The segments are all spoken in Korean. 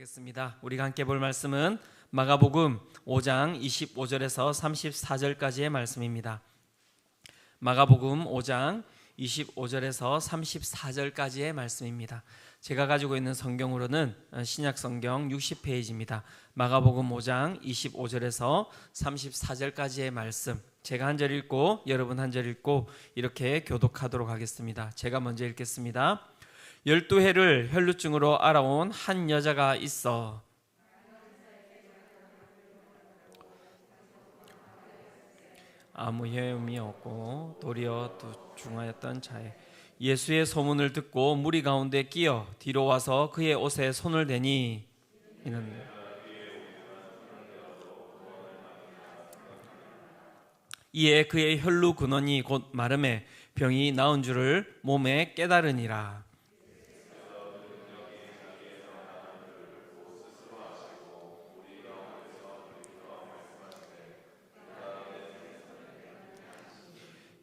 하겠습니다. 우리가 함께 볼 말씀은 마가복음 5장 25절에서 34절까지의 말씀입니다. 마가복음 5장 25절에서 34절까지의 말씀입니다. 제가 가지고 있는 성경으로는 신약성경 60페이지입니다. 마가복음 5장 25절에서 34절까지의 말씀, 제가 한 절 읽고 여러분 한 절 읽고 이렇게 교독하도록 하겠습니다. 제가 먼저 읽겠습니다. 12해를 혈루증으로 알아온 한 여자가 있어 아무 혈염이 없고 도리어 중하였던 자에 예수의 소문을 듣고 무리 가운데 끼어 뒤로 와서 그의 옷에 손을 대니 이는 이에 그의 혈루 근원이 곧 마름에 병이 나은 줄을 몸에 깨달으니라.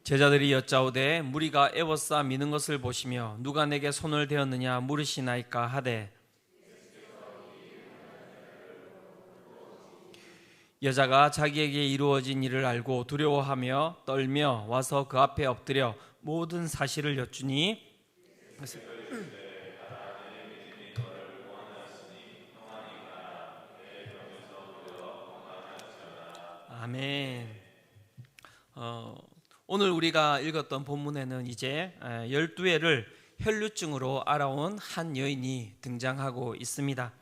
제자들이 여짜오되 무리가 애워싸 미는 것을 보시며 누가 내게 손을 대었느냐 물으시나이까 하되 여자가 자기에게 이루어진 일을 알고 두려워하며 떨며 와서 그 앞에 엎드려 모든 사실을 여쭈니 아멘. 오늘 우리가 읽었던 본문에는 이제 12해를 혈루증으로 알아온 한 여인이 등장하고 있습니다.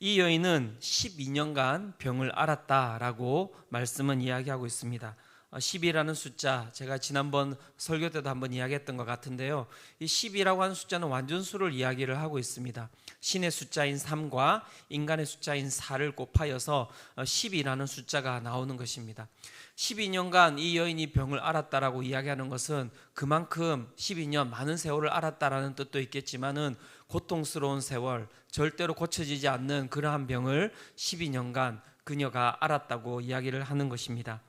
이 여인은 12년간 병을 앓았다라고 말씀은 이야기하고 있습니다. 10이라는 숫자, 제가 지난번 설교 때도 한번 이야기했던 것 같은데요, 이 10이라고 하는 숫자는 완전수를 이야기를 하고 있습니다. 신의 숫자인 3과 인간의 숫자인 4를 곱하여서 10이라는 숫자가 나오는 것입니다. 12년간 이 여인이 병을 앓았다라고 이야기하는 것은 그만큼 12년 많은 세월을 앓았다라는 뜻도 있겠지만은 고통스러운 세월, 절대로 고쳐지지 않는 그러한 병을 12년간 그녀가 앓았다고 이야기를 하는 것입니다.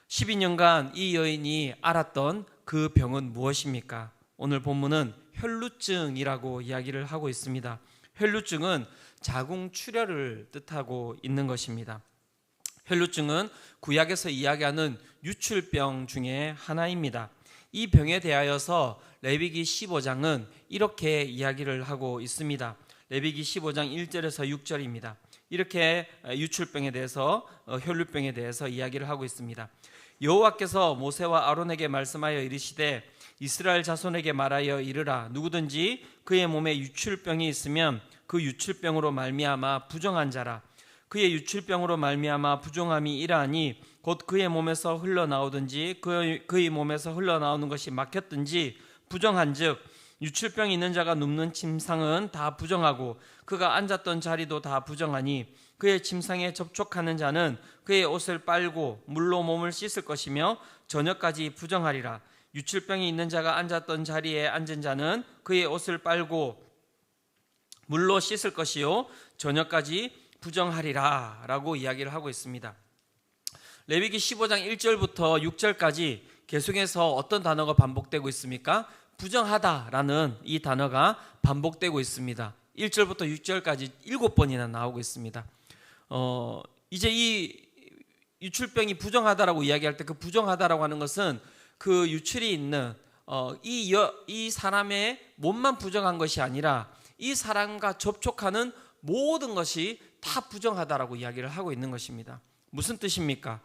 12년간 이 여인이 앓았던 그 병은 무엇입니까? 오늘 본문은 혈루증이라고 이야기를 하고 있습니다. 혈루증은 자궁출혈을 뜻하고 있는 것입니다. 혈루증은 구약에서 이야기하는 유출병 중에 하나입니다. 이 병에 대하여서 레위기 15장은 이렇게 이야기를 하고 있습니다. 레위기 15장 1절에서 6절입니다. 이렇게 유출병에 대해서 혈루병에 대해서 이야기를 하고 있습니다. 여호와께서 모세와 아론에게 말씀하여 이르시되 이스라엘 자손에게 말하여 이르라. 누구든지 그의 몸에 유출병이 있으면 그 유출병으로 말미암아 부정한 자라. 그의 유출병으로 말미암아 부정함이 이러하니 곧 그의 몸에서 흘러나오든지 그의 몸에서 흘러나오는 것이 막혔든지 부정한즉 유출병이 있는 자가 눕는 침상은 다 부정하고 그가 앉았던 자리도 다 부정하니 그의 침상에 접촉하는 자는 그의 옷을 빨고 물로 몸을 씻을 것이며 저녁까지 부정하리라. 유출병이 있는 자가 앉았던 자리에 앉은 자는 그의 옷을 빨고 물로 씻을 것이요 저녁까지 부정하리라 라고 이야기를 하고 있습니다. 레위기 15장 1절부터 6절까지 계속해서 어떤 단어가 반복되고 있습니까? 부정하다라는 이 단어가 반복되고 있습니다. 1절부터 6절까지 7번이나 나오고 있습니다. 이제 이 유출병이 부정하다라고 이야기할 때 그 부정하다라고 하는 것은 그 유출이 있는 이 사람의 몸만 부정한 것이 아니라 이 사람과 접촉하는 모든 것이 다 부정하다라고 이야기를 하고 있는 것입니다. 무슨 뜻입니까?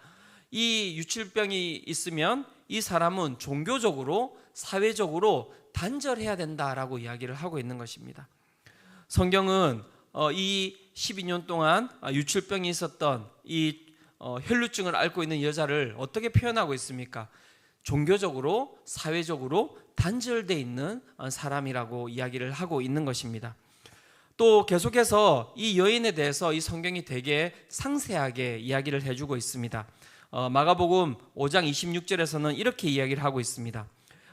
이 유출병이 있으면 이 사람은 종교적으로 사회적으로 단절해야 된다라고 이야기를 하고 있는 것입니다. 성경은 이 12년 동안 유출병이 있었던 이 혈루증을 앓고 있는 여자를 어떻게 표현하고 있습니까? 종교적으로 사회적으로 단절되어 있는 사람이라고 이야기를 하고 있는 것입니다. 또 계속해서 이 여인에 대해서 이 성경이 되게 상세하게 이야기를 해주고 있습니다. 마가복음 5장 26절에서는 이렇게 이야기를 하고 있습니다.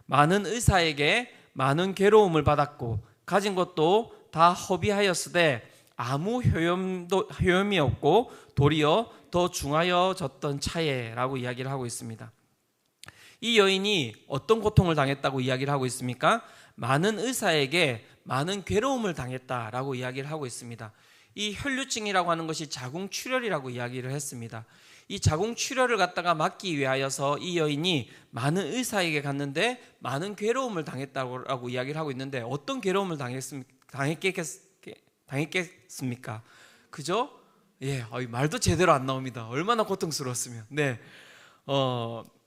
많은 의사에게 많은 괴로움을 받았고 가진 것도 다 허비하였으되 아무 효염이 없고 도리어 더 중하여졌던 차에 라고 이야기를 하고 있습니다. 이 여인이 어떤 고통을 당했다고 이야기를 하고 있습니까? 많은 의사에게 많은 괴로움을 당했다라고 이야기를 하고 있습니다. 이 혈류증이라고 하는 것이 자궁출혈이라고 이야기를 했습니다. 이 자궁출혈을 갖다가 막기 위하여서 이 여인이 많은 의사에게 갔는데 많은 괴로움을 당했다고 이야기를 하고 있는데, 어떤 괴로움을 당했겠습니까? 그죠? 예, 말도 제대로 안 나옵니다. 얼마나 고통스러웠으면. 네,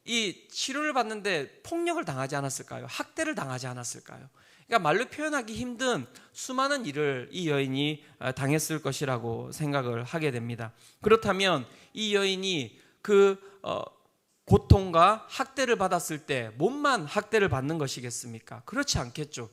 이 치료를 받는데 폭력을 당하지 않았을까요? 학대를 당하지 않았을까요? 그러니까 말로 표현하기 힘든 수많은 일을 이 여인이 당했을 것이라고 생각을 하게 됩니다. 그렇다면 이 여인이 그 고통과 학대를 받았을 때 몸만 학대를 받는 것이겠습니까? 그렇지 않겠죠.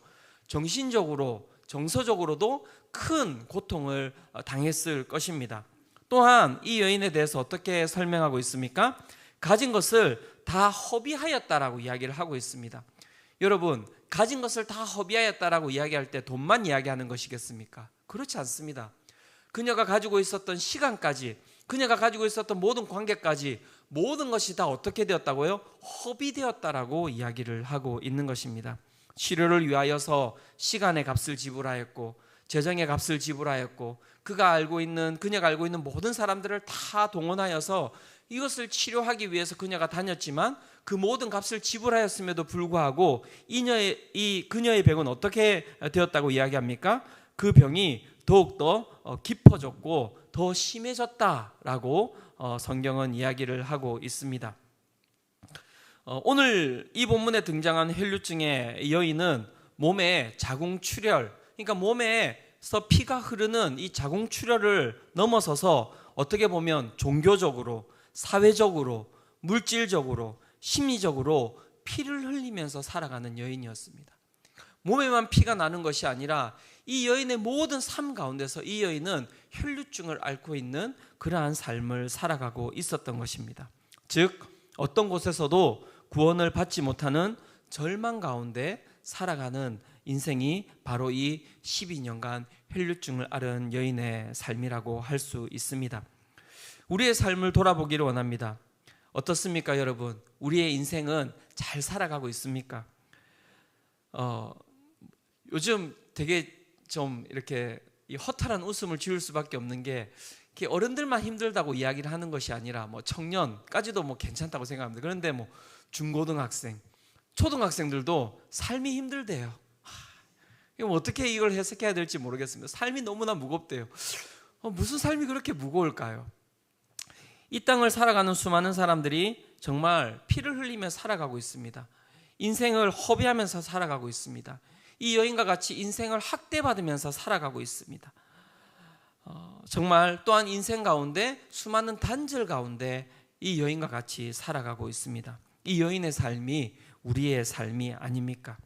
정신적으로, 정서적으로도 큰 고통을 당했을 것입니다. 또한 이 여인에 대해서 어떻게 설명하고 있습니까? 가진 것을 다 허비하였다라고 이야기를 하고 있습니다. 여러분, 가진 것을 다 허비하였다라고 이야기할 때 돈만 이야기하는 것이겠습니까? 그렇지 않습니다. 그녀가 가지고 있었던 시간까지, 그녀가 가지고 있었던 모든 관계까지, 모든 것이 다 어떻게 되었다고요? 허비되었다라고 이야기를 하고 있는 것입니다. 치료를 위하여서 시간의 값을 지불하였고, 재정의 값을 지불하였고, 그녀가 알고 있는 모든 사람들을 다 동원하여서 이것을 치료하기 위해서 그녀가 다녔지만 그 모든 값을 지불하였음에도 불구하고 그녀의 병은 어떻게 되었다고 이야기합니까? 그 병이 더욱더 깊어졌고 더 심해졌다라고 성경은 이야기를 하고 있습니다. 오늘 이 본문에 등장한 혈류증의 여인은 몸에 자궁출혈, 그러니까 몸에서 피가 흐르는 이 자궁출혈을 넘어서서 어떻게 보면 종교적으로, 사회적으로, 물질적으로, 심리적으로 피를 흘리면서 살아가는 여인이었습니다. 몸에만 피가 나는 것이 아니라 이 여인의 모든 삶 가운데서 이 여인은 혈류증을 앓고 있는 그러한 삶을 살아가고 있었던 것입니다. 즉 어떤 곳에서도 구원을 받지 못하는 절망 가운데 살아가는 인생이 바로 이 12년간 혈류증을 앓은 여인의 삶이라고 할 수 있습니다. 우리의 삶을 돌아보기를 원합니다. 어떻습니까, 여러분? 우리의 인생은 잘 살아가고 있습니까? 요즘 되게 좀 이렇게 허탈한 웃음을 지을 수밖에 없는 게, 어른들만 힘들다고 이야기를 하는 것이 아니라 청년까지도 괜찮다고 생각합니다. 그런데 중고등학생, 초등학생들도 삶이 힘들대요. 어떻게 이걸 해석해야 될지 모르겠습니다. 삶이 너무나 무겁대요. 무슨 삶이 그렇게 무거울까요? 이 땅을 살아가는 수많은 사람들이 정말 피를 흘리며 살아가고 있습니다. 인생을 허비하면서 살아가고 있습니다. 이 여인과 같이 인생을 학대받으면서 살아가고 있습니다. 정말 또한 인생 가운데 수많은 단절 가운데 이 여인과 같이 살아가고 있습니다. 이 여인의 삶이 우리의 삶이 아닙니까?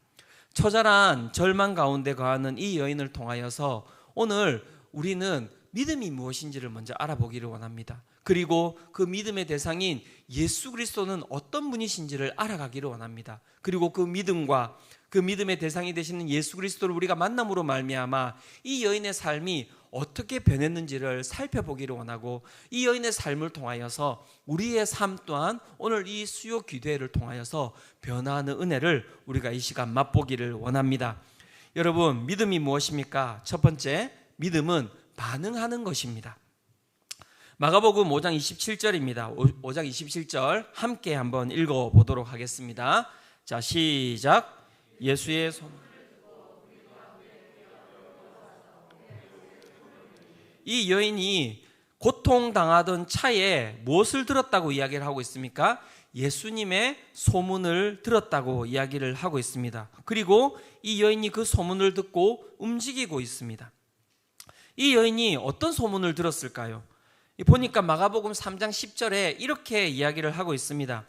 처절한 절망 가운데 거하는 이 여인을 통하여서 오늘 우리는 믿음이 무엇인지를 먼저 알아보기를 원합니다. 그리고 그 믿음의 대상인 예수 그리스도는 어떤 분이신지를 알아가기를 원합니다. 그리고 그 믿음과 그 믿음의 대상이 되시는 예수 그리스도를 우리가 만남으로 말미암아 이 여인의 삶이 어떻게 변했는지를 살펴보기를 원하고, 이 여인의 삶을 통하여서 우리의 삶 또한 오늘 이 수요 기도회를 통하여서 변화하는 은혜를 우리가 이 시간 맛보기를 원합니다. 여러분, 믿음이 무엇입니까? 첫 번째, 믿음은 반응하는 것입니다. 마가복음 5장 27절입니다. 5장 27절 함께 한번 읽어보도록 하겠습니다. 자, 시작. 예수의 손. 이 여인이 고통당하던 차에 무엇을 들었다고 이야기를 하고 있습니까? 예수님의 소문을 들었다고 이야기를 하고 있습니다. 그리고 이 여인이 그 소문을 듣고 움직이고 있습니다. 이 여인이 어떤 소문을 들었을까요? 보니까 마가복음 3장 10절에 이렇게 이야기를 하고 있습니다.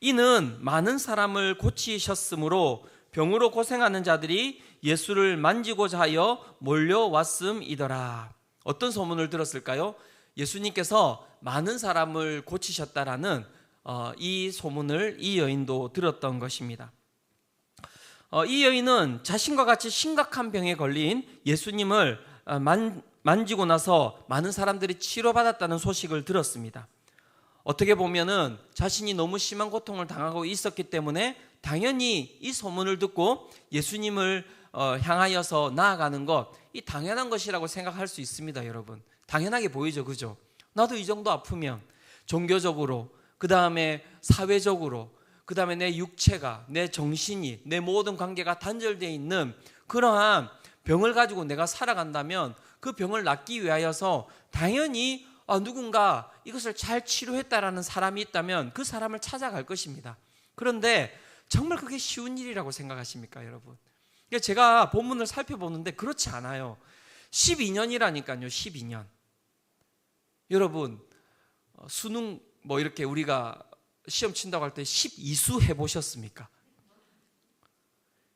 이는 많은 사람을 고치셨으므로 병으로 고생하는 자들이 예수를 만지고자 하여 몰려왔음이더라. 어떤 소문을 들었을까요? 예수님께서 많은 사람을 고치셨다라는 이 소문을 이 여인도 들었던 것입니다. 이 여인은 자신과 같이 심각한 병에 걸린 예수님을 만지고 나서 많은 사람들이 치료받았다는 소식을 들었습니다. 어떻게 보면은 자신이 너무 심한 고통을 당하고 있었기 때문에 당연히 이 소문을 듣고 예수님을 향하여서 나아가는 것, 이 당연한 것이라고 생각할 수 있습니다, 여러분. 당연하게 보이죠, 그죠? 나도 이 정도 아프면 종교적으로, 그 다음에 사회적으로, 그 다음에 내 육체가, 내 정신이, 내 모든 관계가 단절되어 있는 그러한 병을 가지고 내가 살아간다면 그 병을 낫기 위하여서 당연히 누군가 이것을 잘 치료했다라는 사람이 있다면 그 사람을 찾아갈 것입니다. 그런데 정말 그게 쉬운 일이라고 생각하십니까, 여러분? 제가 본문을 살펴보는데 그렇지 않아요. 12년이라니까요, 12년. 여러분, 수능 이렇게 우리가 시험 친다고 할 때 12수 해보셨습니까?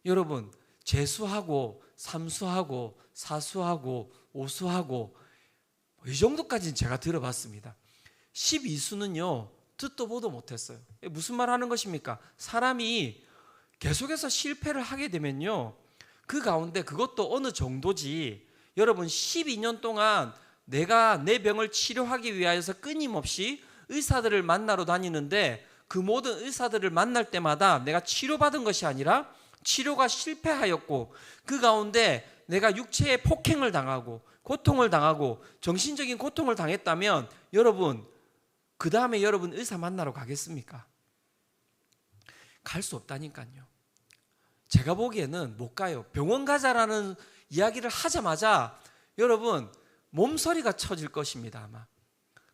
여러분, 재수하고 삼수하고 사수하고 오수하고 이 정도까지는 제가 들어봤습니다. 12수는요 듣도 보도 못했어요. 무슨 말 하는 것입니까? 사람이 계속해서 실패를 하게 되면요 그 가운데 그것도 어느 정도지, 여러분 12년 동안 내가 내 병을 치료하기 위하여서 끊임없이 의사들을 만나러 다니는데 그 모든 의사들을 만날 때마다 내가 치료받은 것이 아니라 치료가 실패하였고 그 가운데 내가 육체의 폭행을 당하고 고통을 당하고 정신적인 고통을 당했다면 여러분 그 다음에 여러분 의사 만나러 가겠습니까? 갈 수 없다니까요. 제가 보기에는 못 가요. 병원 가자라는 이야기를 하자마자 여러분 몸서리가 쳐질 것입니다, 아마.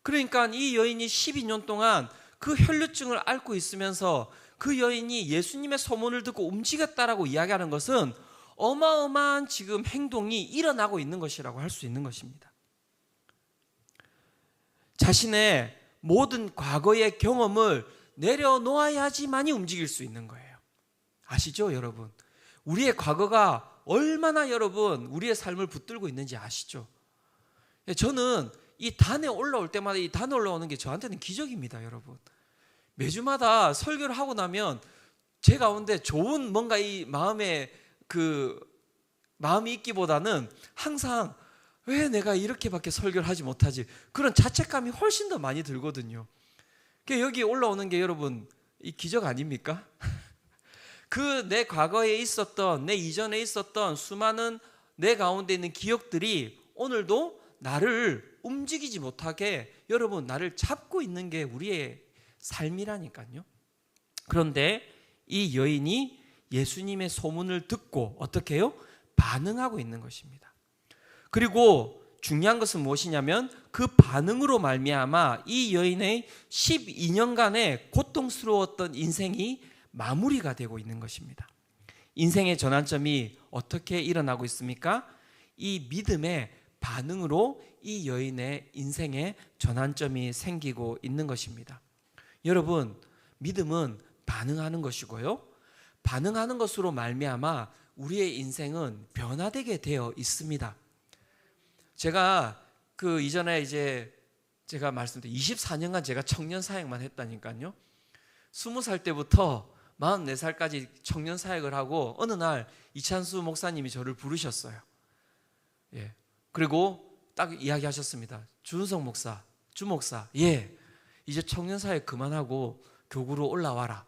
그러니까 이 여인이 12년 동안 그 혈류증을 앓고 있으면서 그 여인이 예수님의 소문을 듣고 움직였다라고 이야기하는 것은 어마어마한 지금 행동이 일어나고 있는 것이라고 할 수 있는 것입니다. 자신의 모든 과거의 경험을 내려놓아야지만이 움직일 수 있는 거예요. 아시죠, 여러분? 우리의 과거가 얼마나 여러분 우리의 삶을 붙들고 있는지 아시죠? 저는 이 단에 올라올 때마다 이 단에 올라오는 게 저한테는 기적입니다, 여러분. 매주마다 설교를 하고 나면 제 가운데 좋은 뭔가 이 마음에 마음이 있기보다는 항상 왜 내가 이렇게밖에 설교를 하지 못하지, 그런 자책감이 훨씬 더 많이 들거든요. 여기 올라오는 게 여러분 이 기적 아닙니까? 그 내 과거에 있었던, 내 이전에 있었던 수많은 내 가운데 있는 기억들이 오늘도 나를 움직이지 못하게 여러분 나를 잡고 있는 게 우리의 삶이라니까요. 그런데 이 여인이 예수님의 소문을 듣고 어떻게 해요? 반응하고 있는 것입니다. 그리고 중요한 것은 무엇이냐면 그 반응으로 말미암아 이 여인의 12년간의 고통스러웠던 인생이 마무리가 되고 있는 것입니다. 인생의 전환점이 어떻게 일어나고 있습니까? 이 믿음의 반응으로 이 여인의 인생의 전환점이 생기고 있는 것입니다. 여러분, 믿음은 반응하는 것이고요. 반응하는 것으로 말미암아 우리의 인생은 변화되게 되어 있습니다. 제가 이전에 제가 말씀드린 24년간 제가 청년 사역만 했다니까요. 20살 때부터 44살까지 청년 사역을 하고 어느 날 이찬수 목사님이 저를 부르셨어요. 예. 그리고 딱 이야기하셨습니다. 주은성 목사, 주 목사, 이제 청년 사역 그만하고 교구로 올라와라.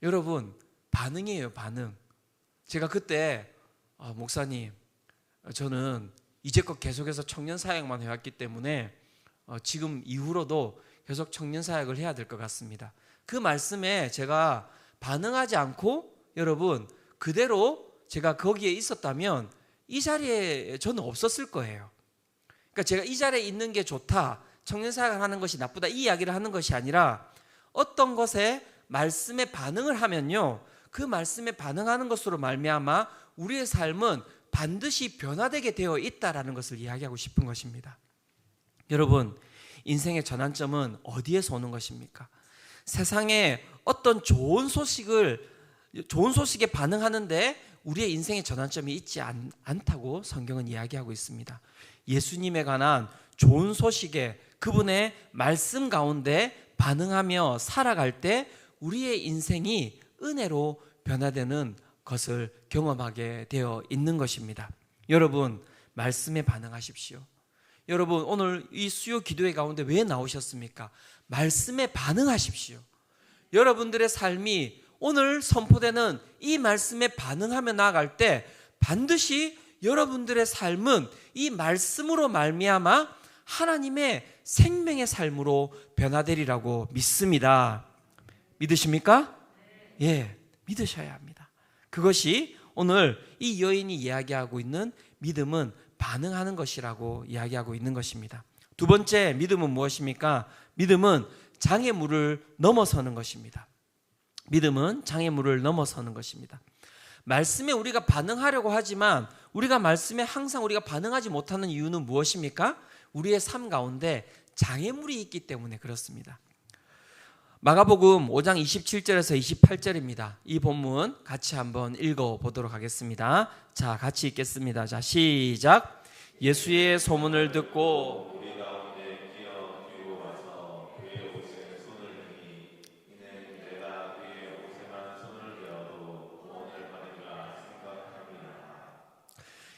여러분, 반응이에요, 반응. 제가 그때 목사님, 저는 이제껏 계속해서 청년 사역만 해왔기 때문에 지금 이후로도 계속 청년 사역을 해야 될 것 같습니다. 그 말씀에 제가 반응하지 않고 여러분 그대로 제가 거기에 있었다면 이 자리에 저는 없었을 거예요. 그러니까 제가 이 자리에 있는 게 좋다, 청년 사역을 하는 것이 나쁘다 이 이야기를 하는 것이 아니라 어떤 것에 말씀에 반응을 하면요 그 말씀에 반응하는 것으로 말미암아 우리의 삶은 반드시 변화되게 되어 있다라는 것을 이야기하고 싶은 것입니다. 여러분, 인생의 전환점은 어디에서 오는 것입니까? 세상에 어떤 좋은 소식에 반응하는데 우리의 인생의 전환점이 있지 않다고 성경은 이야기하고 있습니다. 예수님에 관한 좋은 소식에 그분의 말씀 가운데 반응하며 살아갈 때 우리의 인생이 은혜로 변화되는 것을 경험하게 되어 있는 것입니다. 여러분, 말씀에 반응하십시오. 여러분, 오늘 이 수요 기도회 가운데 왜 나오셨습니까? 말씀에 반응하십시오. 여러분들의 삶이 오늘 선포되는 이 말씀에 반응하며 나아갈 때 반드시 여러분들의 삶은 이 말씀으로 말미암아 하나님의 생명의 삶으로 변화되리라고 믿습니다. 믿으십니까? 예, 믿으셔야 합니다. 그것이 오늘 이 여인이 이야기하고 있는 믿음은 반응하는 것이라고 이야기하고 있는 것입니다. 두 번째 믿음은 무엇입니까? 믿음은 장애물을 넘어서는 것입니다. 믿음은 장애물을 넘어서는 것입니다. 말씀에 우리가 반응하려고 하지만 우리가 말씀에 항상 우리가 반응하지 못하는 이유는 무엇입니까? 우리의 삶 가운데 장애물이 있기 때문에 그렇습니다. 마가복음 5장 27절에서 28절입니다. 이 본문 같이 한번 읽어보도록 하겠습니다. 자, 같이 읽겠습니다. 자, 시작. 예수의 소문을 듣고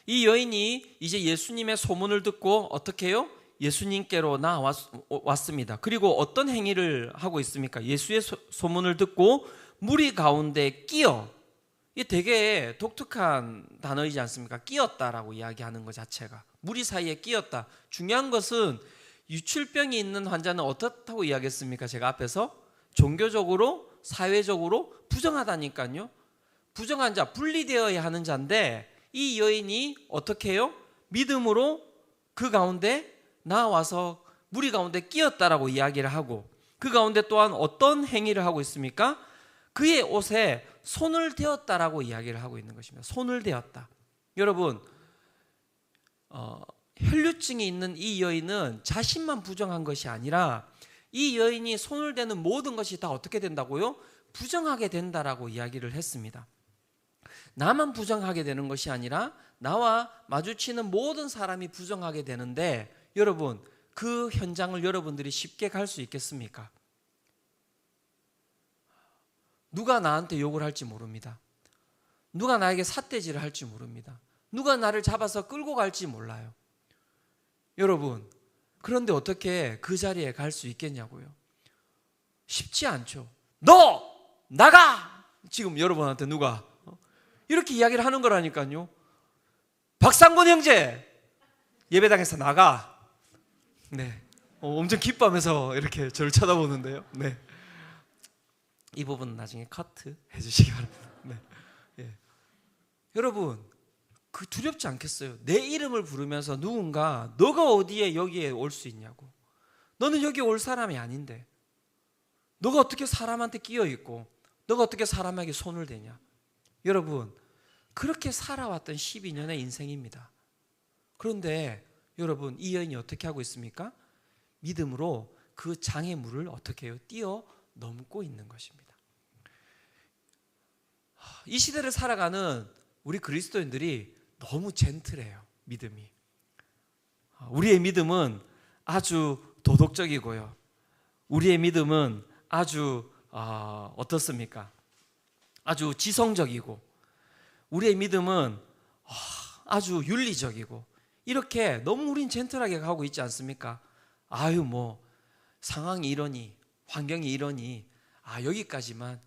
이 여인이 이제 예수님의 소문을 듣고 어떻게 해요? 예수님께로 나왔습니다. 그리고 어떤 행위를 하고 있습니까? 예수의 소문을 듣고 무리 가운데 끼어. 이게 되게 독특한 단어이지 않습니까? 끼었다라고 이야기하는 것 자체가. 무리 사이에 끼었다. 중요한 것은 유출병이 있는 환자는 어떻다고 이야기했습니까? 제가 앞에서 종교적으로 사회적으로 부정하다니까요. 부정한 자, 분리되어야 하는 자인데 이 여인이 어떻게 해요? 믿음으로 그 가운데 나와서 무리 가운데 끼었다라고 이야기를 하고 그 가운데 또한 어떤 행위를 하고 있습니까? 그의 옷에 손을 대었다라고 이야기를 하고 있는 것입니다. 손을 대었다. 여러분, 혈류증이 있는 이 여인은 자신만 부정한 것이 아니라 이 여인이 손을 대는 모든 것이 다 어떻게 된다고요? 부정하게 된다라고 이야기를 했습니다. 나만 부정하게 되는 것이 아니라 나와 마주치는 모든 사람이 부정하게 되는데 여러분, 그 현장을 여러분들이 쉽게 갈 수 있겠습니까? 누가 나한테 욕을 할지 모릅니다. 누가 나에게 삿대질을 할지 모릅니다. 누가 나를 잡아서 끌고 갈지 몰라요. 여러분, 그런데 어떻게 그 자리에 갈 수 있겠냐고요? 쉽지 않죠. 너 나가! 지금 여러분한테 누가 이렇게 이야기를 하는 거라니까요. 박상권 형제 예배당에서 나가. 네, 엄청 기뻐하면서 이렇게 저를 쳐다보는데요. 네, 이 부분은 나중에 커트 해주시기 바랍니다. 네, 예. 여러분, 그 두렵지 않겠어요? 내 이름을 부르면서 누군가 너가 어디에 여기에 올 수 있냐고. 너는 여기 올 사람이 아닌데 너가 어떻게 사람한테 끼어 있고 너가 어떻게 사람에게 손을 대냐. 여러분, 그렇게 살아왔던 12년의 인생입니다. 그런데 여러분, 이 여인이 어떻게 하고 있습니까? 믿음으로 그 장애물을 어떻게 해요? 뛰어넘고 있는 것입니다. 이 시대를 살아가는 우리 그리스도인들이 너무 젠틀해요. 믿음이. 우리의 믿음은 아주 도덕적이고요. 우리의 믿음은 아주 어떻습니까? 아주 지성적이고 우리의 믿음은 아주 윤리적이고 이렇게 너무 우린 젠틀하게 가고 있지 않습니까? 아유 뭐 상황이 이러니 환경이 이러니 여기까지만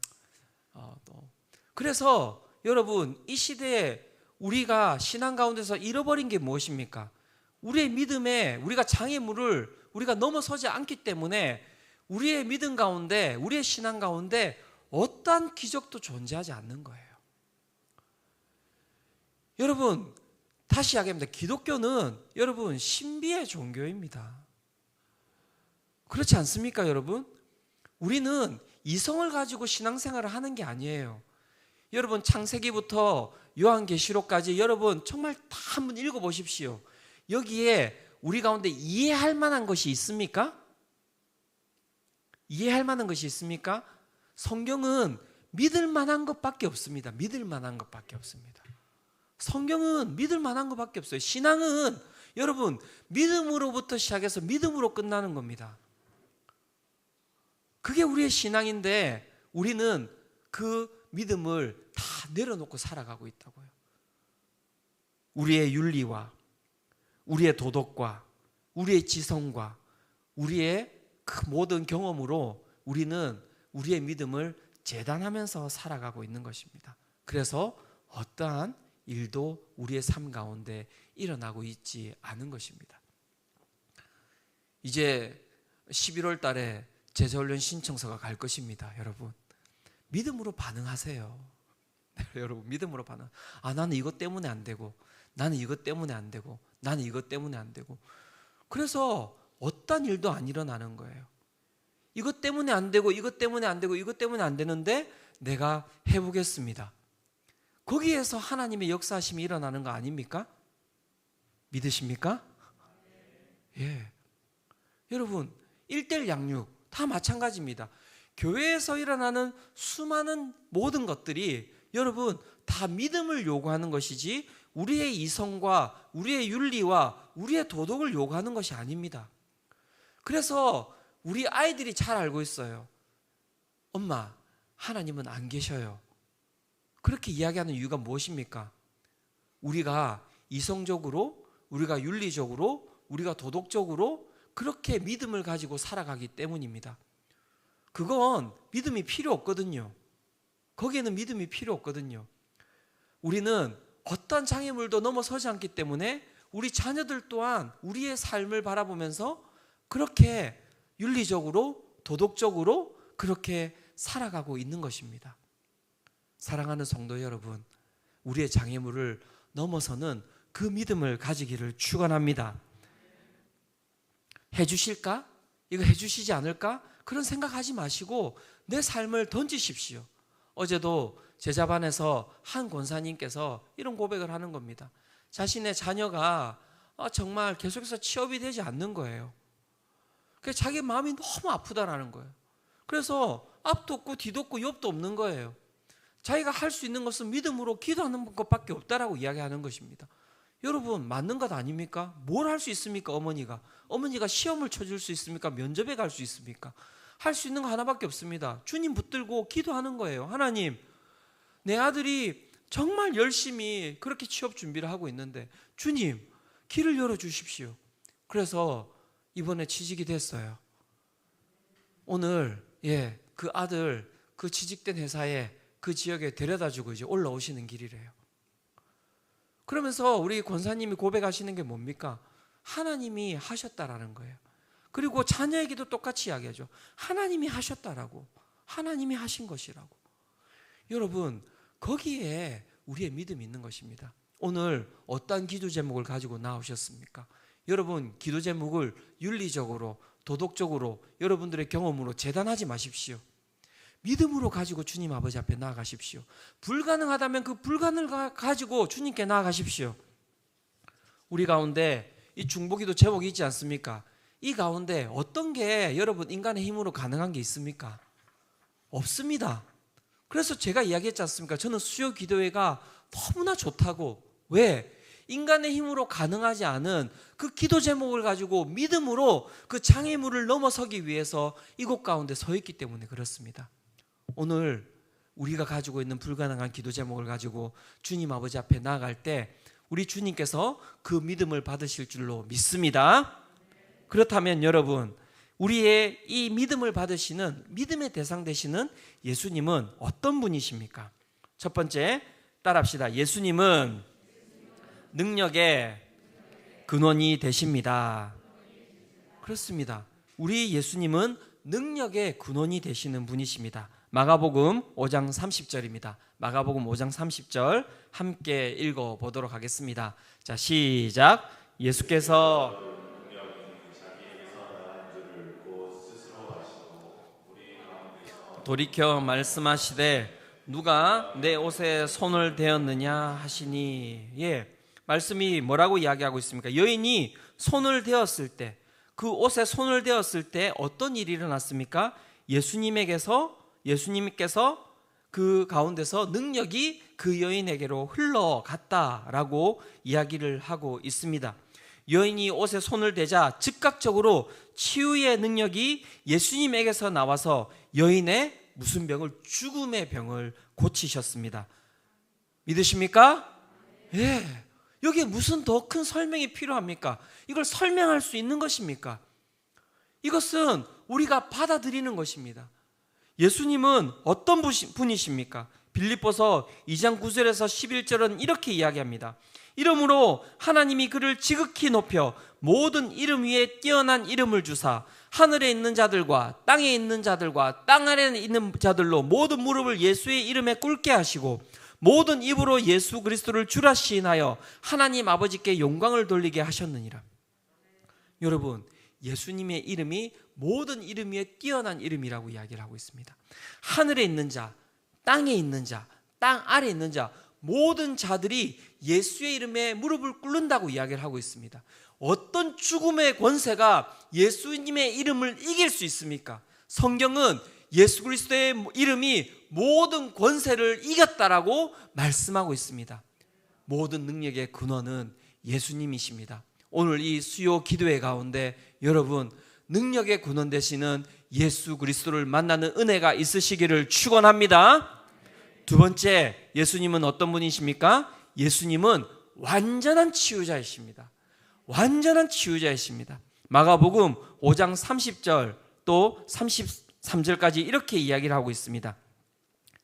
또. 그래서 여러분, 이 시대에 우리가 신앙 가운데서 잃어버린 게 무엇입니까? 우리의 믿음에 우리가 장애물을 우리가 넘어서지 않기 때문에 우리의 믿음 가운데 우리의 신앙 가운데 어떠한 기적도 존재하지 않는 거예요. 여러분, 다시 이야기합니다. 기독교는 여러분 신비의 종교입니다. 그렇지 않습니까, 여러분? 우리는 이성을 가지고 신앙생활을 하는 게 아니에요. 여러분, 창세기부터 요한계시록까지 여러분 정말 다 한번 읽어보십시오. 여기에 우리 가운데 이해할 만한 것이 있습니까? 이해할 만한 것이 있습니까? 성경은 믿을 만한 것밖에 없습니다. 믿을 만한 것밖에 없습니다. 성경은 믿을 만한 것밖에 없어요. 신앙은 여러분 믿음으로부터 시작해서 믿음으로 끝나는 겁니다. 그게 우리의 신앙인데 우리는 그 믿음을 다 내려놓고 살아가고 있다고요. 우리의 윤리와 우리의 도덕과 우리의 지성과 우리의 그 모든 경험으로 우리는 우리의 믿음을 재단하면서 살아가고 있는 것입니다. 그래서 어떠한 일도 우리의 삶 가운데 일어나고 있지 않은 것입니다. 이제 11월 달에 제자훈련 신청서가 갈 것입니다. 여러분, 믿음으로 반응하세요. 여러분, 믿음으로 반응. 나는 이것 때문에 안 되고, 나는 이것 때문에 안 되고, 나는 이것 때문에 안 되고. 그래서 어떤 일도 안 일어나는 거예요. 이것 때문에 안 되고, 이것 때문에 안 되고, 이것 때문에 안 되는데 내가 해보겠습니다. 거기에서 하나님의 역사하심이 일어나는 거 아닙니까? 믿으십니까? 예. 여러분, 1:1 양육 다 마찬가지입니다. 교회에서 일어나는 수많은 모든 것들이 여러분 다 믿음을 요구하는 것이지 우리의 이성과 우리의 윤리와 우리의 도덕을 요구하는 것이 아닙니다. 그래서 우리 아이들이 잘 알고 있어요. 엄마, 하나님은 안 계셔요. 그렇게 이야기하는 이유가 무엇입니까? 우리가 이성적으로, 우리가 윤리적으로, 우리가 도덕적으로 그렇게 믿음을 가지고 살아가기 때문입니다. 그건 믿음이 필요 없거든요. 거기에는 믿음이 필요 없거든요. 우리는 어떤 장애물도 넘어서지 않기 때문에 우리 자녀들 또한 우리의 삶을 바라보면서 그렇게 윤리적으로, 도덕적으로 그렇게 살아가고 있는 것입니다. 사랑하는 성도 여러분, 우리의 장애물을 넘어서는 그 믿음을 가지기를 축원합니다. 해주실까? 이거 해주시지 않을까? 그런 생각하지 마시고 내 삶을 던지십시오. 어제도 제자반에서 한 권사님께서 이런 고백을 하는 겁니다. 자신의 자녀가 정말 계속해서 취업이 되지 않는 거예요. 그래서 자기 마음이 너무 아프다라는 거예요. 그래서 앞도 없고 뒤도 없고 옆도 없는 거예요. 자기가 할 수 있는 것은 믿음으로 기도하는 것밖에 없다라고 이야기하는 것입니다. 여러분, 맞는 것 아닙니까? 뭘 할 수 있습니까? 어머니가 시험을 쳐줄 수 있습니까? 면접에 갈 수 있습니까? 할 수 있는 거 하나밖에 없습니다. 주님 붙들고 기도하는 거예요. 하나님, 내 아들이 정말 열심히 그렇게 취업 준비를 하고 있는데 주님, 길을 열어주십시오. 그래서 이번에 취직이 됐어요. 오늘 그 아들 그 취직된 회사에 그 지역에 데려다주고 이제 올라오시는 길이래요. 그러면서 우리 권사님이 고백하시는 게 뭡니까? 하나님이 하셨다라는 거예요. 그리고 자녀에게도 똑같이 이야기하죠. 하나님이 하셨다라고. 하나님이 하신 것이라고. 여러분, 거기에 우리의 믿음이 있는 것입니다. 오늘 어떤 기도 제목을 가지고 나오셨습니까? 여러분, 기도 제목을 윤리적으로, 도덕적으로, 여러분들의 경험으로 재단하지 마십시오. 믿음으로 가지고 주님 아버지 앞에 나아가십시오. 불가능하다면 그 불가능을 가지고 주님께 나아가십시오. 우리 가운데 이 중보기도 제목이 있지 않습니까? 이 가운데 어떤 게 여러분 인간의 힘으로 가능한 게 있습니까? 없습니다. 그래서 제가 이야기했지 않습니까? 저는 수요 기도회가 너무나 좋다고. 왜? 인간의 힘으로 가능하지 않은 그 기도 제목을 가지고 믿음으로 그 장애물을 넘어서기 위해서 이곳 가운데 서 있기 때문에 그렇습니다. 오늘 우리가 가지고 있는 불가능한 기도 제목을 가지고 주님 아버지 앞에 나아갈 때 우리 주님께서 그 믿음을 받으실 줄로 믿습니다. 그렇다면 여러분, 우리의 이 믿음을 받으시는, 믿음의 대상 되시는 예수님은 어떤 분이십니까? 첫 번째, 따라합시다. 예수님은 능력의 근원이 되십니다. 그렇습니다. 우리 예수님은 능력의 근원이 되시는 분이십니다. 마가복음 5장 30절입니다. 마가복음 5장 30절 함께 읽어보도록 하겠습니다. 자, 시작. 예수께서 돌이켜 말씀하시되 누가 내 옷에 손을 대었느냐 하시니, 말씀이 뭐라고 이야기하고 있습니까? 여인이 손을 대었을 때, 그 옷에 손을 대었을 때 어떤 일이 일어났습니까? 예수님께서 그 가운데서 능력이 그 여인에게로 흘러갔다라고 이야기를 하고 있습니다. 여인이 옷에 손을 대자 즉각적으로 치유의 능력이 예수님에게서 나와서 여인의 무슨 병을? 죽음의 병을 고치셨습니다. 믿으십니까? 예. 여기에 무슨 더 큰 설명이 필요합니까? 이걸 설명할 수 있는 것입니까? 이것은 우리가 받아들이는 것입니다. 예수님은 어떤 분이십니까? 빌립보서 2장 9절에서 11절은 이렇게 이야기합니다. 이러므로 하나님이 그를 지극히 높여 모든 이름 위에 뛰어난 이름을 주사 하늘에 있는 자들과 땅에 있는 자들과 땅 아래에 있는 자들로 모든 무릎을 예수의 이름에 꿇게 하시고 모든 입으로 예수 그리스도를 주라 시인하여 하나님 아버지께 영광을 돌리게 하셨느니라. 여러분, 예수님의 이름이 모든 이름 위에 뛰어난 이름이라고 이야기를 하고 있습니다. 하늘에 있는 자, 땅에 있는 자, 땅 아래에 있는 자, 모든 자들이 예수의 이름에 무릎을 꿇는다고 이야기를 하고 있습니다. 어떤 죽음의 권세가 예수님의 이름을 이길 수 있습니까? 성경은 예수 그리스도의 이름이 모든 권세를 이겼다라고 말씀하고 있습니다. 모든 능력의 근원은 예수님이십니다. 오늘 이 수요 기도회 가운데 여러분, 능력의 근원 되시는 예수 그리스도를 만나는 은혜가 있으시기를 축원합니다. 두 번째, 예수님은 어떤 분이십니까? 예수님은 완전한 치유자이십니다. 완전한 치유자이십니다. 마가복음 5장 30절 또 33절까지 이렇게 이야기를 하고 있습니다.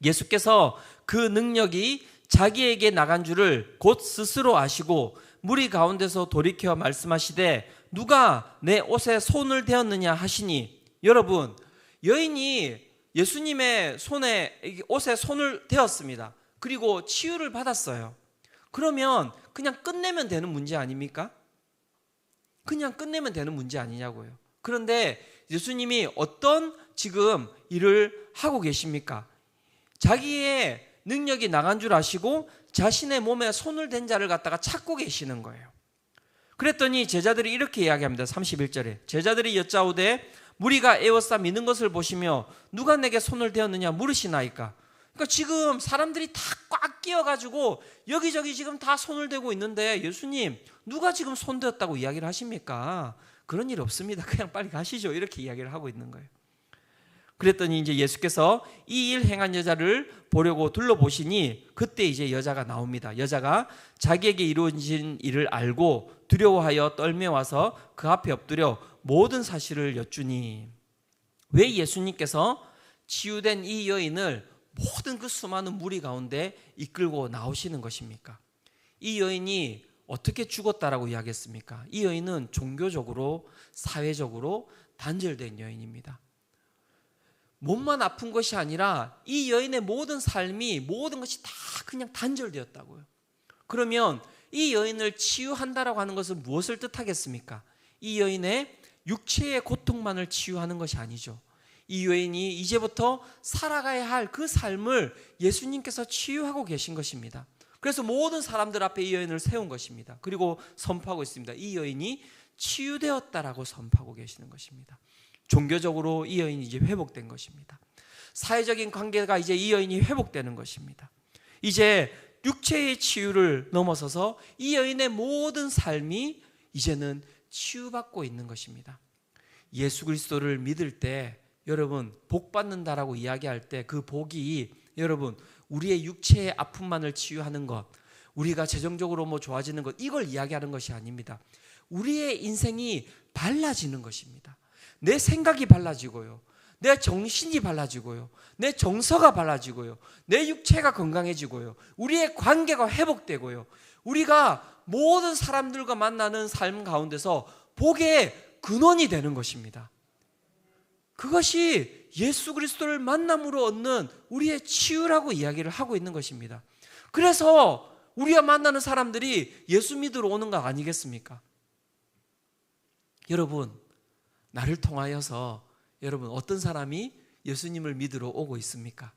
예수께서 그 능력이 자기에게 나간 줄을 곧 스스로 아시고 무리 가운데서 돌이켜 말씀하시되 누가 내 옷에 손을 대었느냐 하시니, 여러분, 여인이 예수님의 옷에 손을 대었습니다. 그리고 치유를 받았어요. 그러면 그냥 끝내면 되는 문제 아닙니까? 그냥 끝내면 되는 문제 아니냐고요. 그런데 예수님이 어떤 지금 일을 하고 계십니까? 자기의 능력이 나간 줄 아시고 자신의 몸에 손을 댄 자를 갖다가 찾고 계시는 거예요. 그랬더니 제자들이 이렇게 이야기합니다. 31절에 제자들이 여짜오되 무리가 에워싸 미는 것을 보시며 누가 내게 손을 대었느냐 물으시나이까. 그러니까 지금 사람들이 다 꽉 끼어가지고 여기저기 지금 다 손을 대고 있는데 예수님 누가 지금 손 대었다고 이야기를 하십니까? 그런 일 없습니다. 그냥 빨리 가시죠. 이렇게 이야기를 하고 있는 거예요. 그랬더니 이제 예수께서 이 일 행한 여자를 보려고 둘러보시니 그때 이제 여자가 나옵니다. 여자가 자기에게 이루어진 일을 알고 두려워하여 떨며 와서 그 앞에 엎드려 모든 사실을 여쭈니, 왜 예수님께서 치유된 이 여인을 모든 그 수많은 무리 가운데 이끌고 나오시는 것입니까? 이 여인이 어떻게 죽었다라고 이야기했습니까? 이 여인은 종교적으로 사회적으로 단절된 여인입니다. 몸만 아픈 것이 아니라 이 여인의 모든 삶이 모든 것이 다 그냥 단절되었다고요. 그러면 이 여인을 치유한다라고 하는 것은 무엇을 뜻하겠습니까? 이 여인의 육체의 고통만을 치유하는 것이 아니죠. 이 여인이 이제부터 살아가야 할 그 삶을 예수님께서 치유하고 계신 것입니다. 그래서 모든 사람들 앞에 이 여인을 세운 것입니다. 그리고 선포하고 있습니다. 이 여인이 치유되었다라고 선포하고 계시는 것입니다. 종교적으로 이 여인이 이제 회복된 것입니다. 사회적인 관계가 이제 이 여인이 회복되는 것입니다. 이제 육체의 치유를 넘어서서 이 여인의 모든 삶이 이제는 치유받고 있는 것입니다. 예수 그리스도를 믿을 때 여러분 복 받는다라고 이야기할 때 그 복이 여러분 우리의 육체의 아픔만을 치유하는 것, 우리가 재정적으로 뭐 좋아지는 것, 이걸 이야기하는 것이 아닙니다. 우리의 인생이 달라지는 것입니다. 내 생각이 달라지고요, 내 정신이 달라지고요, 내 정서가 달라지고요, 내 육체가 건강해지고요, 우리의 관계가 회복되고요, 우리가 모든 사람들과 만나는 삶 가운데서 복의 근원이 되는 것입니다. 그것이 예수 그리스도를 만남으로 얻는 우리의 치유라고 이야기를 하고 있는 것입니다. 그래서 우리가 만나는 사람들이 예수 믿으러 오는 거 아니겠습니까? 여러분, 나를 통하여서 여러분 어떤 사람이 예수님을 믿으러 오고 있습니까?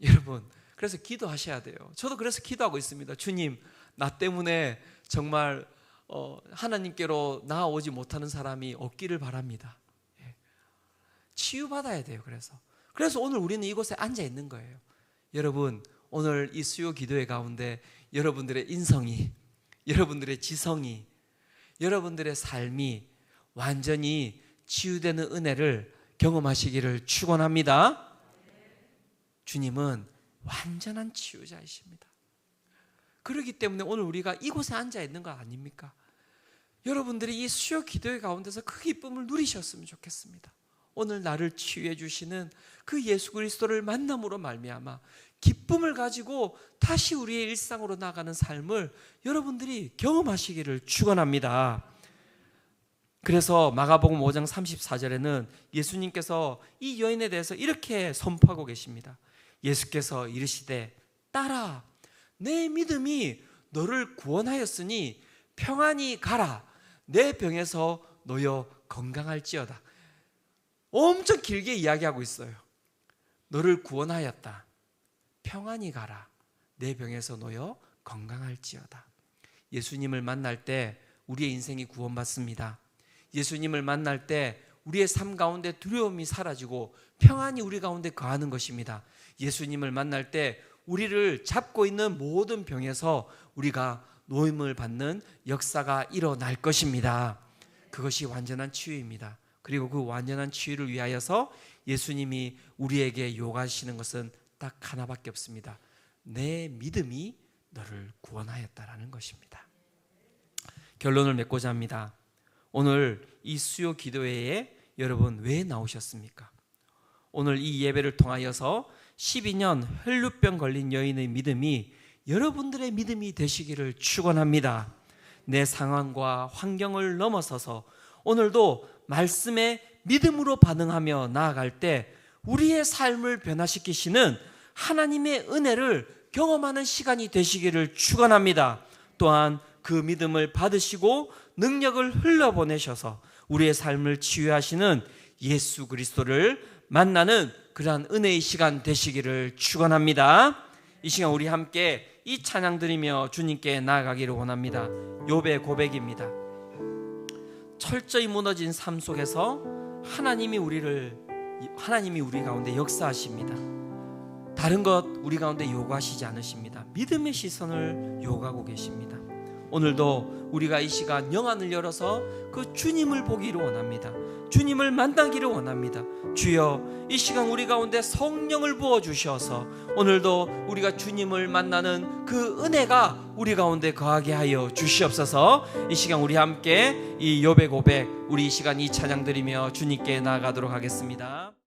여러분, 그래서 기도하셔야 돼요. 저도 그래서 기도하고 있습니다. 주님, 나 때문에 정말 하나님께로 나아오지 못하는 사람이 없기를 바랍니다. 치유받아야 돼요. 그래서 오늘 우리는 이곳에 앉아 있는 거예요. 여러분, 오늘 이 수요 기도회 가운데 여러분들의 인성이, 여러분들의 지성이, 여러분들의 삶이 완전히 치유되는 은혜를 경험하시기를 축원합니다. 주님은 완전한 치유자이십니다. 그렇기 때문에 오늘 우리가 이곳에 앉아 있는 거 아닙니까? 여러분들이 이 수요 기도회 가운데서 그 기쁨을 누리셨으면 좋겠습니다. 오늘 나를 치유해 주시는 그 예수 그리스도를 만남으로 말미암아 기쁨을 가지고 다시 우리의 일상으로 나가는 삶을 여러분들이 경험하시기를 축원합니다. 그래서 마가복음 5장 34절에는 예수님께서 이 여인에 대해서 이렇게 선포하고 계십니다. 예수께서 이르시되 딸아, 내 믿음이 너를 구원하였으니 평안히 가라. 내 병에서 놓여 건강할지어다. 엄청 길게 이야기하고 있어요. 너를 구원하였다. 평안히 가라. 내 병에서 놓여 건강할지어다. 예수님을 만날 때 우리의 인생이 구원받습니다. 예수님을 만날 때 우리의 삶 가운데 두려움이 사라지고 평안이 우리 가운데 거하는 것입니다. 예수님을 만날 때 우리를 잡고 있는 모든 병에서 우리가 노임을 받는 역사가 일어날 것입니다. 그것이 완전한 치유입니다. 그리고 그 완전한 치유를 위하여서 예수님이 우리에게 요구하시는 것은 딱 하나밖에 없습니다. 내 믿음이 너를 구원하였다라는 것입니다. 결론을 맺고자 합니다. 오늘 이 수요 기도회에 여러분 왜 나오셨습니까? 오늘 이 예배를 통하여서 12년 혈루병 걸린 여인의 믿음이 여러분들의 믿음이 되시기를 축원합니다. 내 상황과 환경을 넘어서서 오늘도 말씀에 믿음으로 반응하며 나아갈 때 우리의 삶을 변화시키시는 하나님의 은혜를 경험하는 시간이 되시기를 축원합니다. 또한 그 믿음을 받으시고 능력을 흘려보내셔서 우리의 삶을 치유하시는 예수 그리스도를 만나는 그러한 은혜의 시간 되시기를 축원합니다. 이 시간 우리 함께 이 찬양 드리며 주님께 나아가기를 원합니다. 욥의 고백입니다. 철저히 무너진 삶 속에서 하나님이 우리 가운데 역사하십니다. 다른 것 우리 가운데 요구하시지 않으십니다. 믿음의 시선을 요구하고 계십니다. 오늘도 우리가 이 시간 영안을 열어서 그 주님을 보기를 원합니다. 주님을 만나기를 원합니다. 주여, 이 시간 우리 가운데 성령을 부어주셔서 오늘도 우리가 주님을 만나는 그 은혜가 우리 가운데 거하게 하여 주시옵소서. 이 시간 우리 함께 이 욥의 고백, 우리 이 시간 이 찬양 드리며 주님께 나아가도록 하겠습니다.